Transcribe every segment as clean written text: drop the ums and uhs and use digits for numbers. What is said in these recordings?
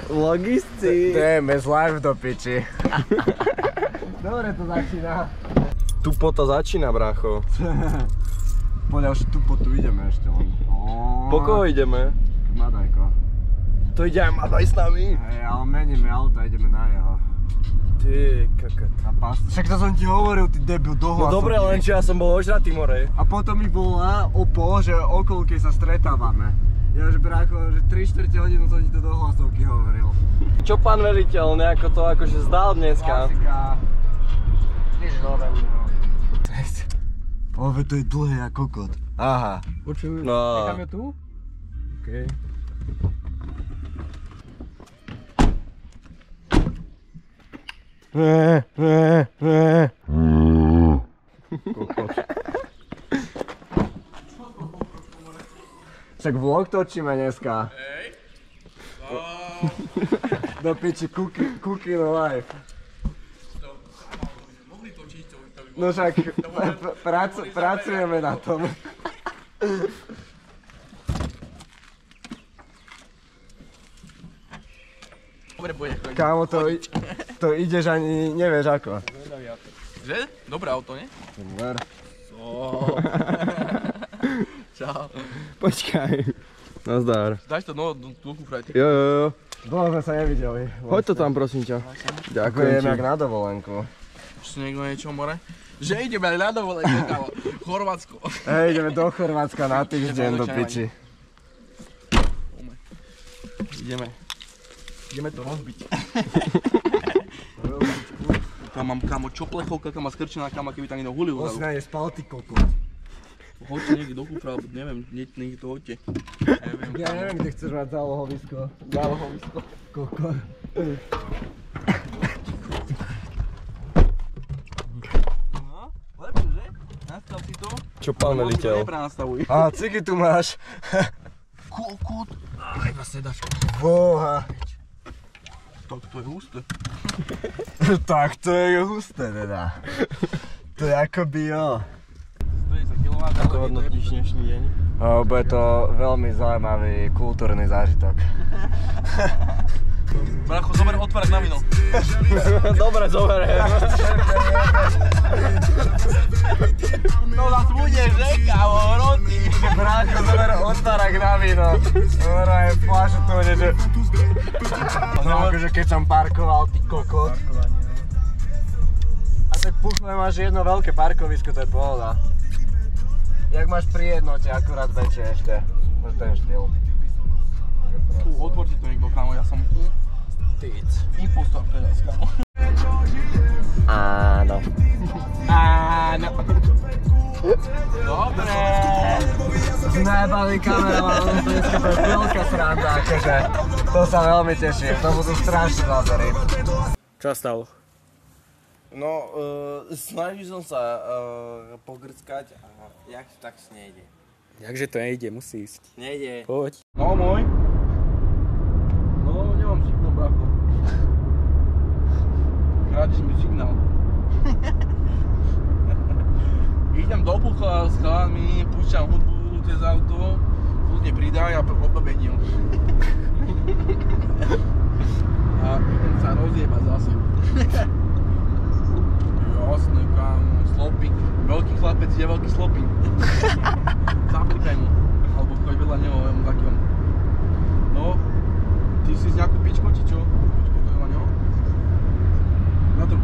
Logisti. DMS live do piči. Dobre to začína. Tupo to začína, brácho. Poďa, už tupo tu ideme ešte len. Po koho ideme? Madajko. To ide aj Madaj s nami. Hej, ale meníme auta, ideme na jeho. Ty kakat. Však to som ti hovoril, ty debil, dohľad. No dobre, len či ja som bol ožratý, more. A potom mi volá Opo, že okolky sa stretávame. Ja že brácho, že 3/4 hodinu som ti to do hlasovky hovoril. Čo pán veliteľ, nejako to akože zdal dneska? Klasika. Nič nové už no. Ale to je dlhé ako kokot. Aha. Počuj, necháme tu? Okej. Však vlog točíme dneska. Hej. Do piči, cookie no life. Mohli točiť, to by bolo. No však pracujeme na tom. Dobre bude. Kámo, to ideš ani nevieš ako. Že? Dobré auto, nie? Super. Čau. Počkaj. Nazdar. Dáš to do kufrajty. Jo. Dlho sme sa nevideli. Hoď to tam, prosím ťa. Ďakujem Ďakujem ti. jak na dovolenku. Už niekto niečo, more? Že ideme na dovolenku, kámo. Chorvátsko. Hej, ideme do Chorvátska na týždeň do piči. Ideme to rozbiť. Tam mám, kámo, čo plechovka, kámo, skrčená, kámo, keby tam niekto hulil. On si na nej spal, ty kokot. Hoďte niekde do kufra, alebo neviem, niekde to hoďte. Ja neviem, kde chceš mať zálohovisko. Zálohovisko. Kokot. No, lepšie, že? Nastav si to. Čo pán veliteľ? Neprenastavuj. Á, ciky tu máš. Kokot. Aj na sedačku. Boha. Tak to je husté. Tak to je husté teda. To je akoby jo. 110 kW. Ako hodnotíš dnešný deň? Bude to veľmi zaujímavý kultúrny zážitok. Bracho, zober otvárať na víno. Dobre, zoberiem. To nás bude, že kámo, roti. Brácho, zober otvárak na víno. Dobre, fľašu tu bude, že... No akože keď som parkoval, ty kokot. A tak puchle máš jedno veľké parkovisko, to je pohoda. Jak máš pri jednote, akurát väčšie ešte. To je ten štýl. Otvorte to niekto, kámo, ja som... Impostor teraz, kámo. Áno. Áno. Dobre. Najebali kameraman, to dneska bude veľká sranda, akože. To sa veľmi teším, to budú strašné zábery. Čo stav? No, snažil som sa pogrckať a jak to tak nejde. Jakže to nejde, musí ísť. Nejde. Poď. No môj. No, nemám signál, brácho. Krátiš mi signál. Idem do Puchla s chalami, púšťam hudbu cez auto, kľudne pridaj a obebením. A idem sa rozjebať zase. Jasné, kámo, sloping. Veľký chlapec je veľký sloping. Zaplikaj mu. Alebo choď vedľa neho, ja mu zakývam. No, ty si z nejakú pičku, či čo? Počkaj, to vedľa neho. Na trhu.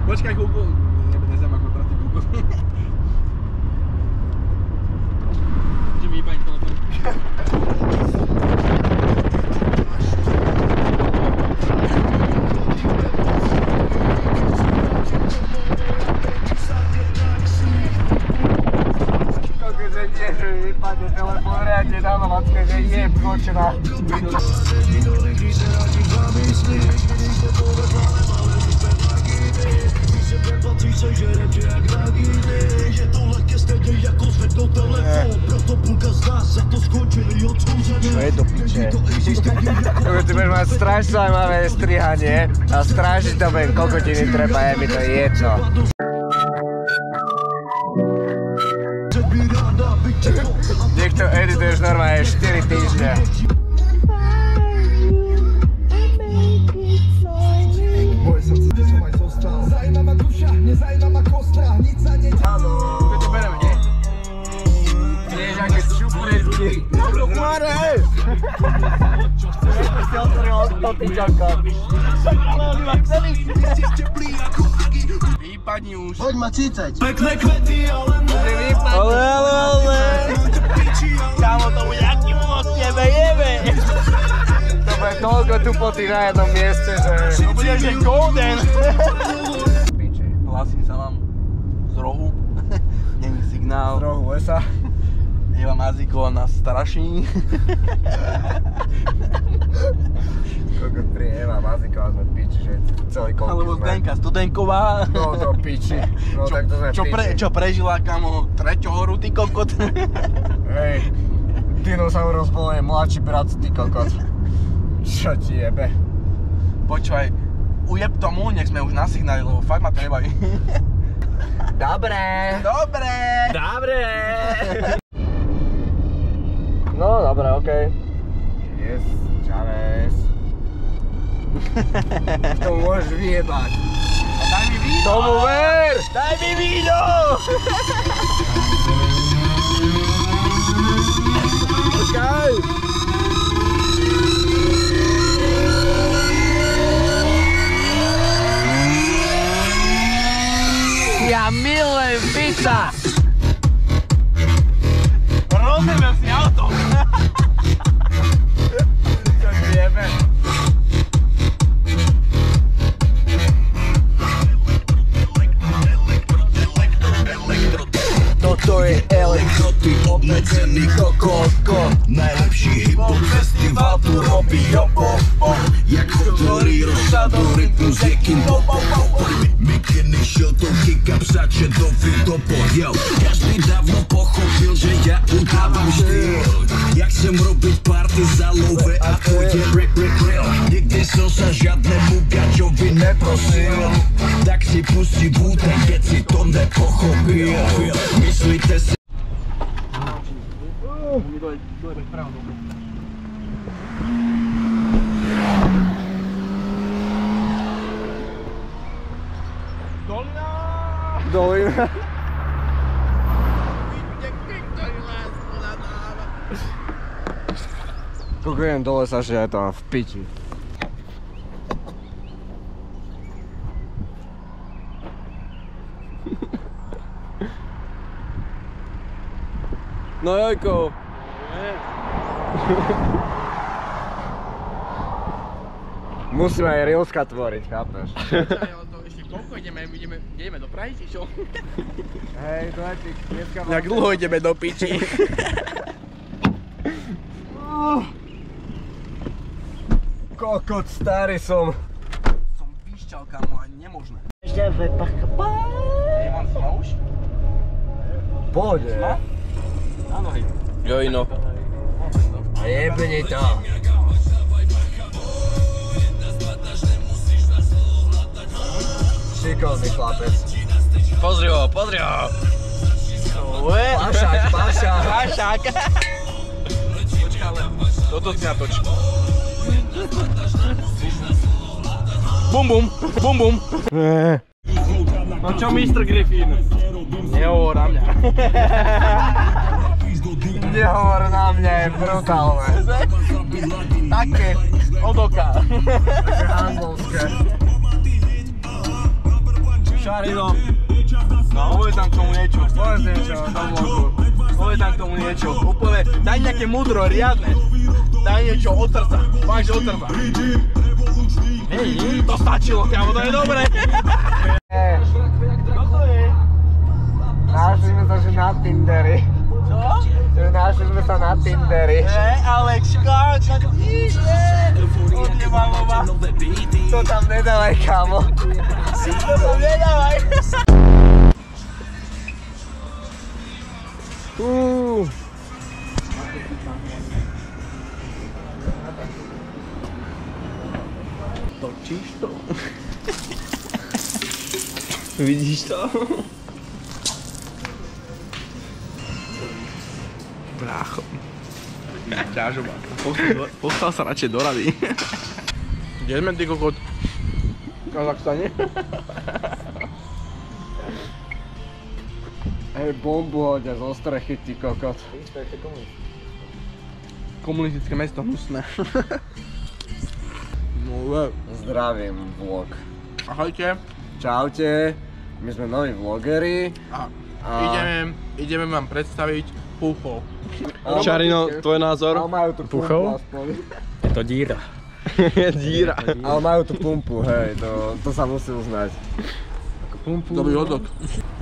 Počkaj, Google. Nezem ako tratí Google. Že mi vypadne telefón. Že nie, že mi vypadne telefón, reálne dáva Macka, že je pkočná. Čo je do piče? Ty budeš mať strašne zaujímavé strihanie a strašne to budem kokotiny treba, je mi to jedno. Niekto normálne 4 týždne. Moje srdce, kde som aj zostal. Zajímavá duša, nezajímavá kostra, nic sa nedia. Áno. My to bereme, nie? Vieš, aké čupresky. No, chmáre! Si otvoril okno, ty čoko. Vypadni už. Poď ma cícať. Ale. Kámo, to bude aký únos tebe jebe. To bude toľko tupoty na jednom mieste, že... To bude, že golden. Hlasím sa vám z rohu. Není signál. Z rohu lesa. Eva Mazíková nás straší. Koľko pri Eva Mazíková sme piči, že celý koľko Alebo Zdenka Studenková. No to piči. No tak to sme piči. Čo prežila, kamo, 3. horu, ty kokot. Hej, dinosaurus bol jej mladší brat, ty kokot. Čo ti jebe? Počúvaj, ujeb tomu, nech sme už nasignali, lebo fakt ma to nebaví. Dobre. Dobre. Dobre. No, dobre, okej. Yes, Čavez. To môžeš vyjebať. A daj mi víno. Tomu ver! Daj mi víno. Počkaj! Ja milujem pizza. Rozjebem si auto. Čo ti jebe? Toto je elektroty, obmedzený kokotko. Najlepší hip-hop festival tu robí jopo. Jak hovorí rozsadu, rytmus je kindopo. Mikiny šiltou kika psače do videopo. Yo, každý dávno pochopil, že ja udávam štýl. Jak chcem robiť party za love a to je real. Nikdy som sa žiadnemu gačovi neprosil. Tak si pustí Wu-Tang, keď si to nepochopil. Myslíte si... Dolina. Koľko idem dole sa, že je to v piči. No jojko. Musíme aj reelska tvoriť, chápeš? Ešte koľko ideme do Prahy, či čo? Hej, to je pik, dneska mám... Jak dlho ideme do piči? Kokot, starý som. Som vyšťal, kamo, ani nemožné. Nemám sa už? Pohode. Na nohy. Jojno. A jebni to. Šikovný chlapec. Pozri ho, pozri ho. Pašák, pašák. Pašák. Počkaj, ale toto si natoč. Bum bum, bum bum. No čo, Mr. Griffin? Nehovor na mňa. Nehovor na mňa, je brutálne. Také, od oka. Také handlovské. Šarino. No, povedz tam k tomu niečo. Povedz niečo do vlogu. Povedz tam k tomu niečo. Úplne, daj nejaké múdro, riadne. Daj niečo od srdca. Fakt, že od srdca. Hej, to stačilo, kámo, to je dobré. Čo to je? Našli sme sa, že na Tinderi. Čo? Že našli sme sa na Tinderi. Hej, Alexka, čo to je? Odjebavova. To tam nedávaj, kámo. To tam nedávaj. Točíš to? Vidíš to? Brácho. Ťažoba. Postal sa radšej do rady. Kde sme, ty kokot? V Kazachstane? Hej, bombu hoďa zo strechy, ty kokot. Komunistické mesto, hnusné. Zdravím, vlog. Ahojte. Čaute, my sme noví vlogeri. A ideme vám predstaviť Púchov. Šarino, tvoj názor? Ale majú tu pumpu aspoň. Je to díra. Díra. Ale majú tu pumpu, hej, to sa musí uznať. Dobrý hodok.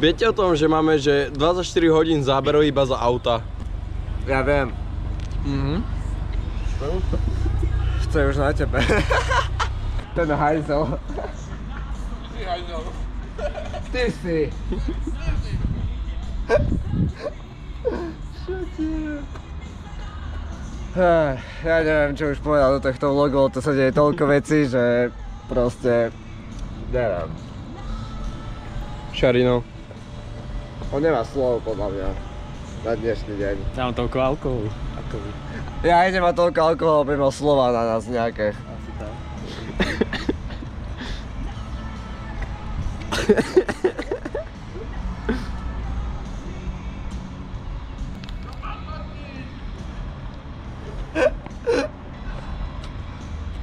Viete o tom, že máme 24 hodín záberov iba za auta? Ja viem. Chce už na tebe. Ten hajzel. Ty si. Ja neviem, čo už povedal do tohto vlogu, to sa deje toľko vecí, že proste... neviem. Šarino. On nemá slovo podľa mňa na dnešný deň. Ja mám toľko alkoholu. Ako vy. Ja idem mať toľko alkoholu, aby mal slova na nás nejaké. Asi tak.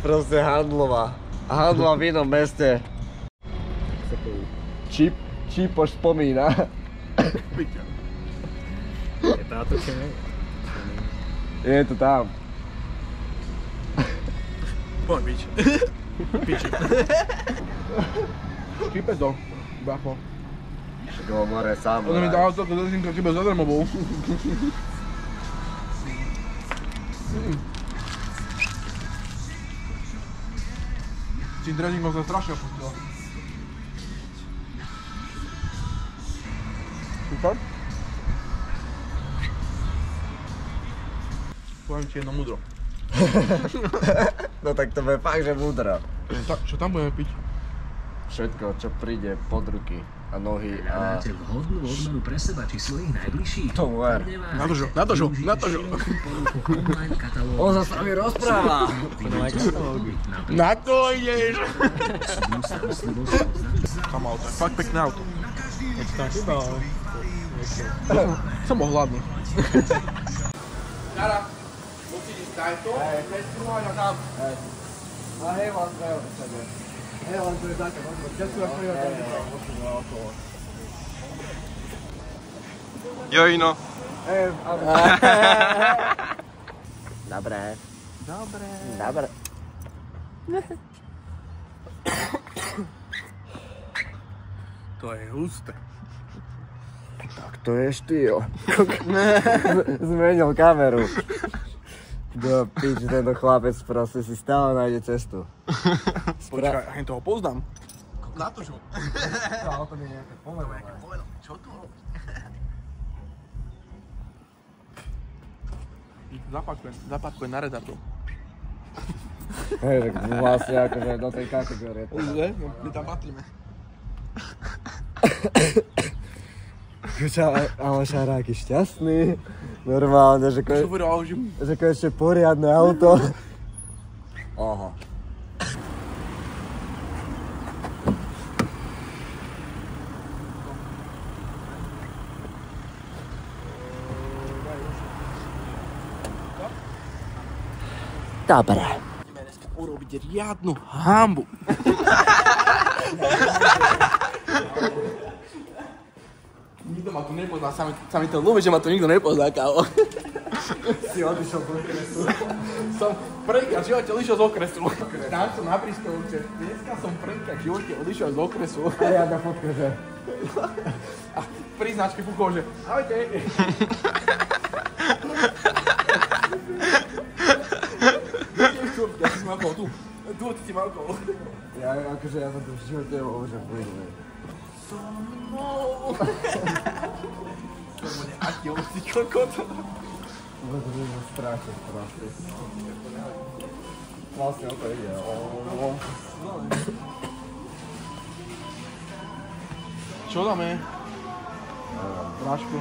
Proste handlová. Handlová v inom meste. Čipoš spomína. Je táto či nie? Je to tam. Poď, bič. Piči. Štípec do, bacho. Do more sám. On mi dal toľko dezinka, čiže zadarmo bol. Tým drezinkom sa strašne opustilo. Super? Poviem ti jedno múdro. No tak to bude fakt, že múdro. Čo tam budeme piť? Všetko, čo príde pod ruky a nohy a... Máte vhodnú odmenu pre seba či svojich najbližších? To ver. Na to žo. On sa s nami rozpráva. Na to ideš! Kam auto, je fakt pekné auto. Som bol hladný. Jara, musíš ísť tajto, keď si môžem tam. A hej, vás zdravo do sebe. Hej, len to je také, keď si vás prihodil, musím na okolo. Jojino. Hej, Dobre. To je husté. Tak to je štýl. Zmenil kameru. Do pič, tento chlapec proste si stále nájde cestu. Počkaj, ja toho poznám. Na to žo. Ale to mi je nejaké povedané. Čo to robí? Zapakuje na redatu. Hej, tak vlastne akože do tej kategórie. Že? No, my tam patríme. Ale Šaráky šťastný. Normálne, že konečne poriadne auto. Aha. Dobre. Ideme dneska urobiť riadnu hambu. Nikto ma tu nepozná, sa mi to ľúbi, že ma tu nikto nepozná, kávo. Si odišiel z okresu. Som prvýkrát v živote odišiel z okresu. Tam som na prískovke. Dneska som prvýkrát v živote odišiel z okresu. A ja na fotke, že? A pri značke fúkol, že ahojte. Ja si mal tu. Tu ty si mal okolo. Ja akože ja som tu v živote nebol, že pôjdeme. To bude aký ovci kokot. Bude to bude strašne proste. Vlastne o to ide. Čo dáme? Prášku.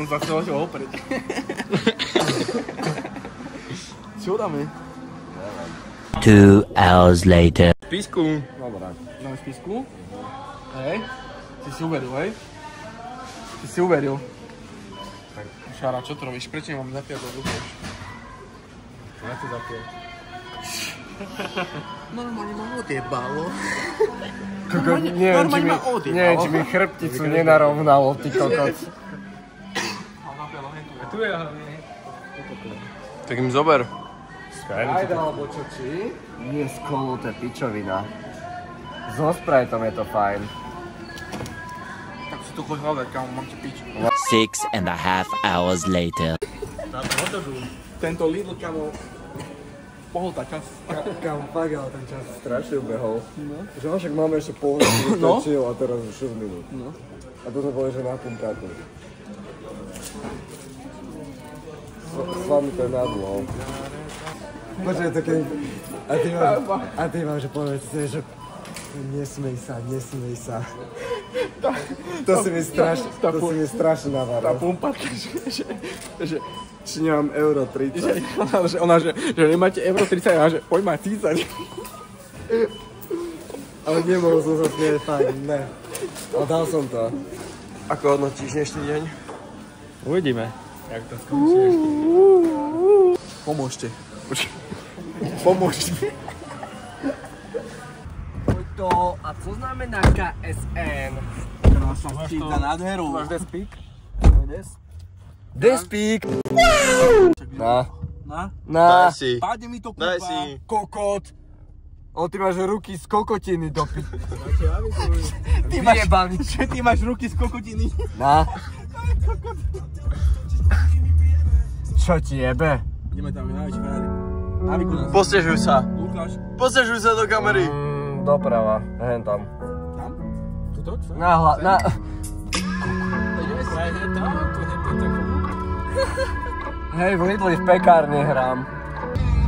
som sa chcel oprieť. Čo dáme? 2 hours later. Písku. Dáme spisku? Hej. Si uveril, hej? Ty si uveril. Tak, Šara, čo to robíš? Prečo nemám zapiať do ruky? Ja to zapiať. Normálne ma odjebalo. Neviem, či mi chrbticu nenarovnalo, ty kokot. Tak im zober. Ajde, alebo čo či? Nie skoluté pičovina. So Spriteom je to fajn. Tak si tu choď hľadať, kámo, mám ti pič. 6.5 hours later. Tento Lidl, kámo, pohol tá čas. Kámo, fakt, ale ten čas strašne ubehol. Že však máme ešte pol hodinu chill a teraz už 6 minút. A to sme boli, že na pumpáku. S vami to je na dlho. Počkaj, to keď... A ty máš, že povedz si, že... Nesmej sa. To si mi strašne naváral. Tá pumpačka, že Či nemám euro 30. ona, že nemáte euro 30, a že poď ma cícať. Ale nemohol som sa smieť, fakt, ne. Ale dal som to. Ako hodnotíš dnešný deň? Uvidíme, jak to skončí. Pomôžte. Pomôžte. To, a co znamená KSN? Som štíta nádheru. Máš despík? Despík! Na. Daj si. Páde mi to Daj kúpa. si. Kokot. O, ty máš ruky z kokotiny do pi... Ty máš ruky z kokotiny. Na. Čo ti jebe? Ideme tam, najväčší Ferrari. Naviku nás. Postežuj sa. Lukáš. Postežuj sa do kamery. Doprava, hen tam. Tam? Tuto? Na... Hej, v Lidli v pekárni hrám.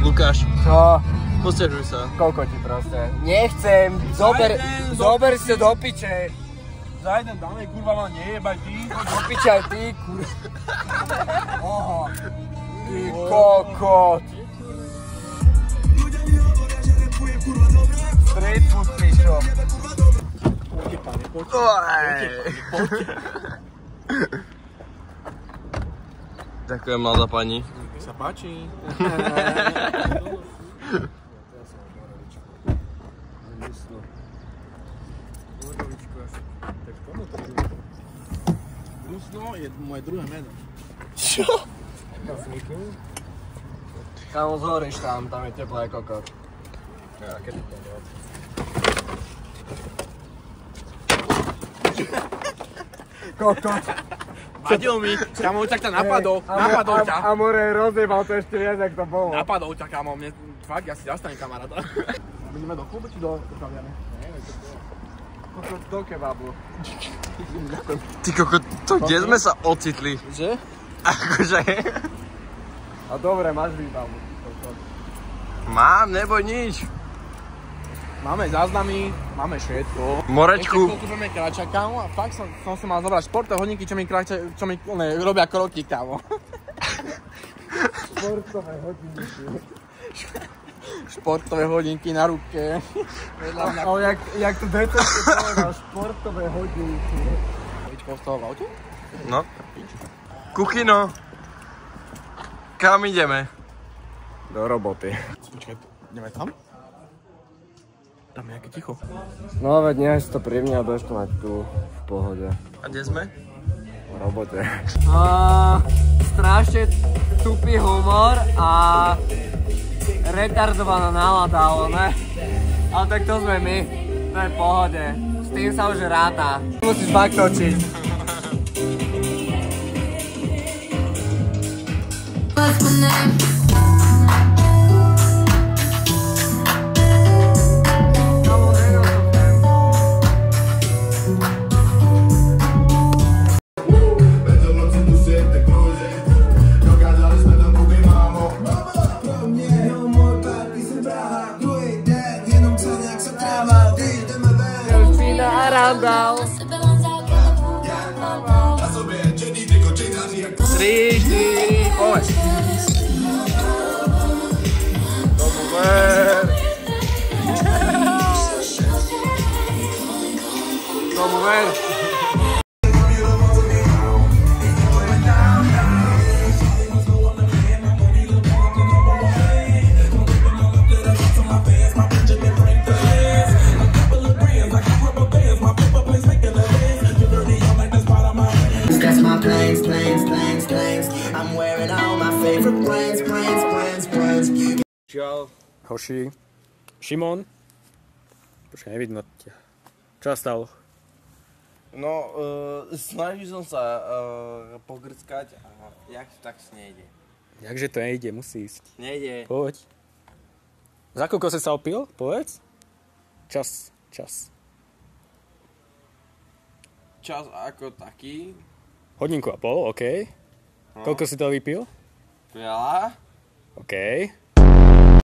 Lukáš, Čo? postežuj sa. Kokoti proste. Nechcem, zober si to do piče. Zajdem, dáme, kurva, ma nejebaj ty. Do piče aj ty, kurva. Oho. Ty kokot. Street food, pičo. Poďte, pane, poďte. Ďakujem, mladá pani. Nech sa páči. Rusno je moje druhé meno. Kámo, zhoriš tam je teplé kokot. Kokot. Vadil mi, kámo, tak ťa napadol ťa. Amore, rozjebal to ešte viac, jak to bolo. Napadol ťa, kámo, mne fakt, ja si zastanem kamaráta. Ideme do klubu či do kaviarne? Kokot do kebabu. Ty kokot, to kde sme sa ocitli? Že? Akože... A dobre, máš výbavu. Mám, neboj nič. Máme záznamy, máme všetko. Morečku. Ešte chvíľku budeme kráčať, kámo, a fakt som si mal zobrať športové hodinky, čo mi robia kroky, kámo. Športové hodinky. Športové hodinky na ruke. Ale jak to detektívne povedal, športové hodinky. Víčko z toho v aute? No. Kuchyno. Kam ideme? Do roboty. Počkaj, ideme tam? Tam je nejaké ticho. No veď nechaj si to pri mne a budeš to mať tu v pohode. A kde sme? V robote. Strašne tupý humor a retardovaná nálada, ale ne. Ale tak to sme my. To je v pohode. S tým sa už ráta. Musíš fakt točiť. Arandal. 3, 4, povedz. Dobre. Dobre. That's my planes. I'm wearing all my favorite brands. Čau. Hoši. Šimon. Počkaj, nevidno ťa. Čo sa stalo? No, snažil som sa pogrckať a jak tak nejde. Jakže to nejde, musí ísť. Nejde. Poď. Za koľko si sa opil? Povedz. Čas. Čas ako taký. Hodinku a pol, OK. Koľko si toho vypil? Veľa. OK.